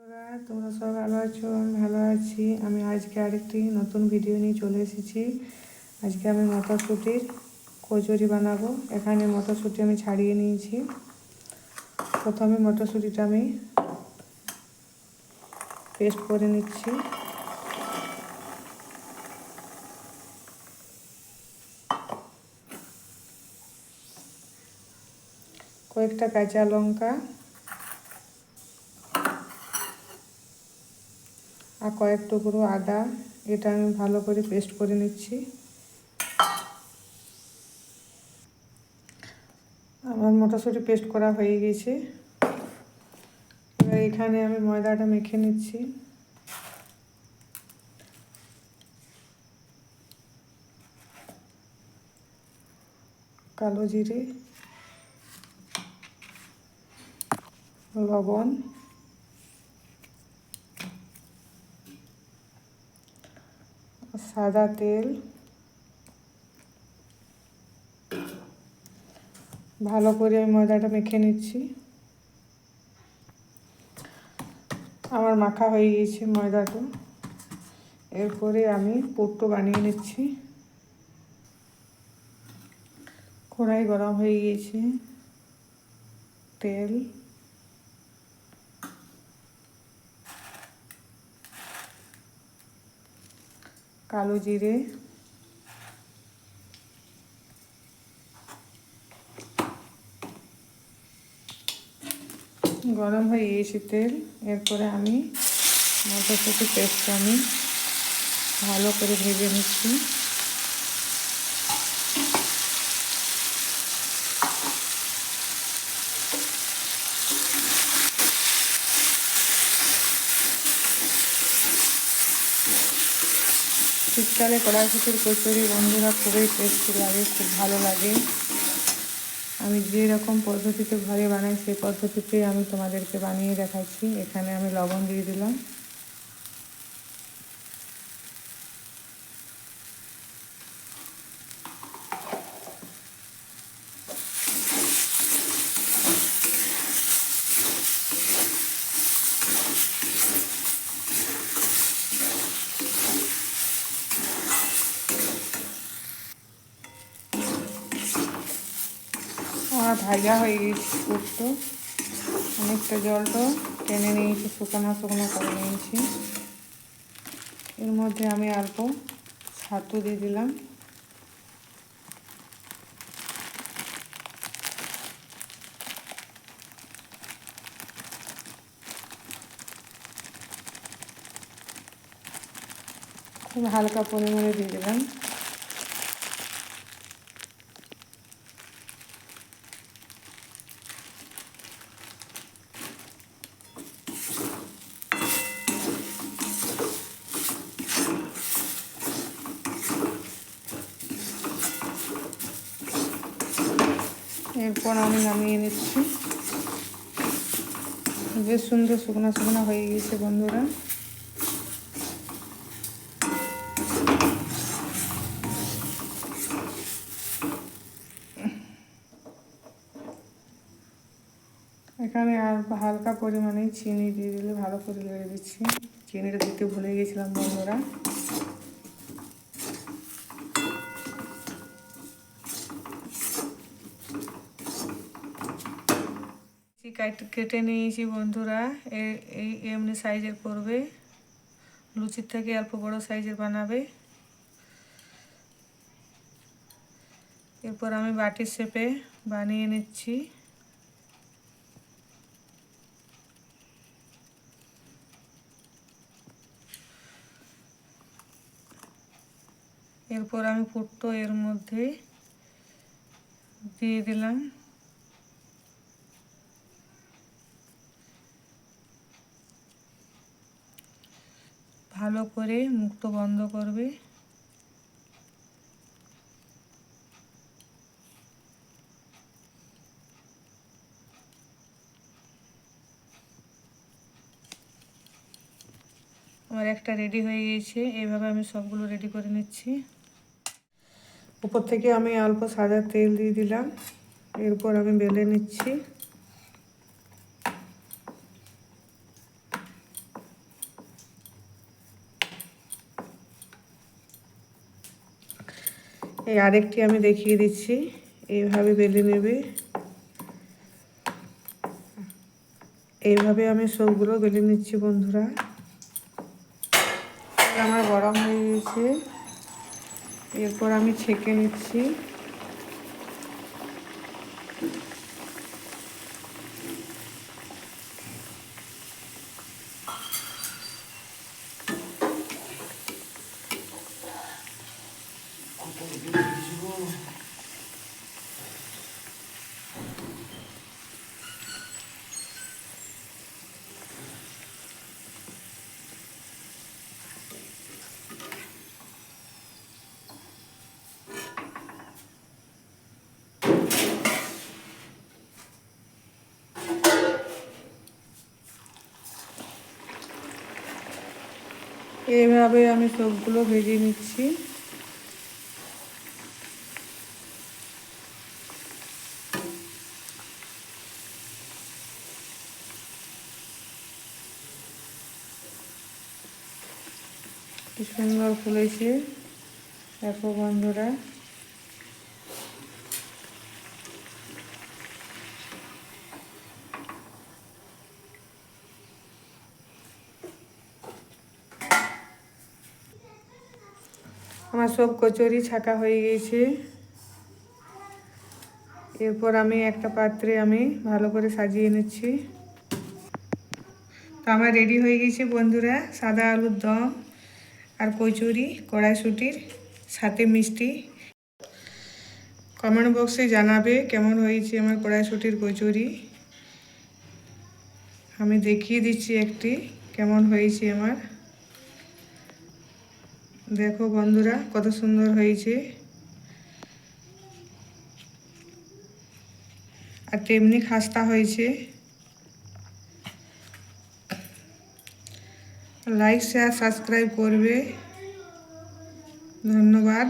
বন্ধুরা, তোমরা সব ভালো আছো? আমি ভালো আছি। আমি আজকে আরেকটি নতুন ভিডিও নিয়ে চলে এসেছি। আজকে আমি মটরশুঁটির কচুরি বানাবো। এখানে মটরশুঁটি আমি ছাড়িয়ে নিয়েছি। প্রথমে মটরশুঁটিটা আমি পেস্ট করে নিচ্ছি। কয়েকটা কাঁচা লঙ্কা আর কয়েক টুকরো আদা, এটা আমি ভালো করে পেস্ট করে নিচ্ছি। আমার মটরশুঁটি পেস্ট করা হয়ে গেছে। এবার এখানে আমি ময়দাটা মেখে নিচ্ছি। কালো জিরে, লবণ, সাদা তেল, ভালো করে আমি ময়দাটা মেখে নিচ্ছি। আমার মাখা হয়ে গেছে ময়দাটা। এরপরে আমি পুরটা বানিয়ে নিচ্ছি। কড়াই গরম হয়ে গিয়েছে। তেল, কালো জিরে, গরম হয়ে গিয়েছে তেল। এরপরে আমি মটরশুঁটি পেস্টটা আমি ভালো করে ভেজে নিচ্ছি। শীতকালে কড়াইশুঁটির কচুরি বন্ধুরা খুবই টেস্টি লাগে, খুব ভালো লাগে। আমি যে রকম পদ্ধতিতে ঘরে বানাই সেই পদ্ধতিতে আমি তোমাদেরকে বানিয়ে দেখাচ্ছি। এখানে আমি লবণ দিয়ে দিলাম। আমার ভাজা হয়ে গেছে পুরটো, অনেকটা জলটা টেনে নিয়েছি, শুকনো শুকনো করে নিয়েছি। এর মধ্যে আমি অল্প ছাতু দিয়ে দিলাম। খুব হালকা পরিমাণে দিয়ে দিলাম। এরপর আমি নামিয়ে নিচ্ছি। বেশ সুন্দর শুকনো শুকনো হয়ে গেছে বন্ধুরা। এখানে আর হালকা পরিমাণে চিনি দিয়ে দিলে ভালো করে লেগে দিচ্ছি। চিনিটা দিতে ভুলে গেছিলাম বন্ধুরা। কেটে নিয়েছি বন্ধুরা। এই এমনি সাইজের করবে, লুচির থেকে অল্প বড় সাইজের বানাবে। এরপর আমি বাটির শেপে বানিয়ে নিচ্ছি। এরপর আমি পুরটো এর মধ্যে দিয়ে দিলাম। ভালো করে মুখটা বন্ধ করবে। আমার একটা রেডি হয়ে গিয়েছে। এইভাবে আমি সবগুলো রেডি করে নিচ্ছি। উপর থেকে আমি অল্প সাদা তেল দিয়ে দিলাম। এরপর আমি বেলে নিচ্ছি। এই আরেকটি আমি দেখিয়ে দিচ্ছি, এইভাবে বেলে নেবে। এইভাবে আমি সবগুলো বেলে নিচ্ছি বন্ধুরা। আমার গরম হয়ে গেছে, এরপর আমি ছেঁকে নিচ্ছি। এইভাবে আমি সবগুলো ভেজে নিচ্ছি। কি সুন্দর ফুলেছে দেখো বন্ধুরা। আমার সব কচুরি ছাকা হয়ে গেছে। এরপর আমি একটা পাত্রে আমি ভালো করে সাজিয়ে নিচ্ছি। তো আমার রেডি হয়ে গেছে বন্ধুরা, সাদা আলুর দম আর কচুরি কড়াইশুঁটির সাথে মিষ্টি। কমেন্ট বক্সে জানাবে কেমন হয়েছে আমার কড়াইশুঁটির কচুরি। আমি দেখিয়ে দিচ্ছি একটি কেমন হয়েছে আমার। দেখো বন্ধুরা কত সুন্দর হয়েছে, আর তেমনি খাস্তা হয়েছে। লাইক শেয়ার সাবস্ক্রাইব করবে। ধন্যবাদ।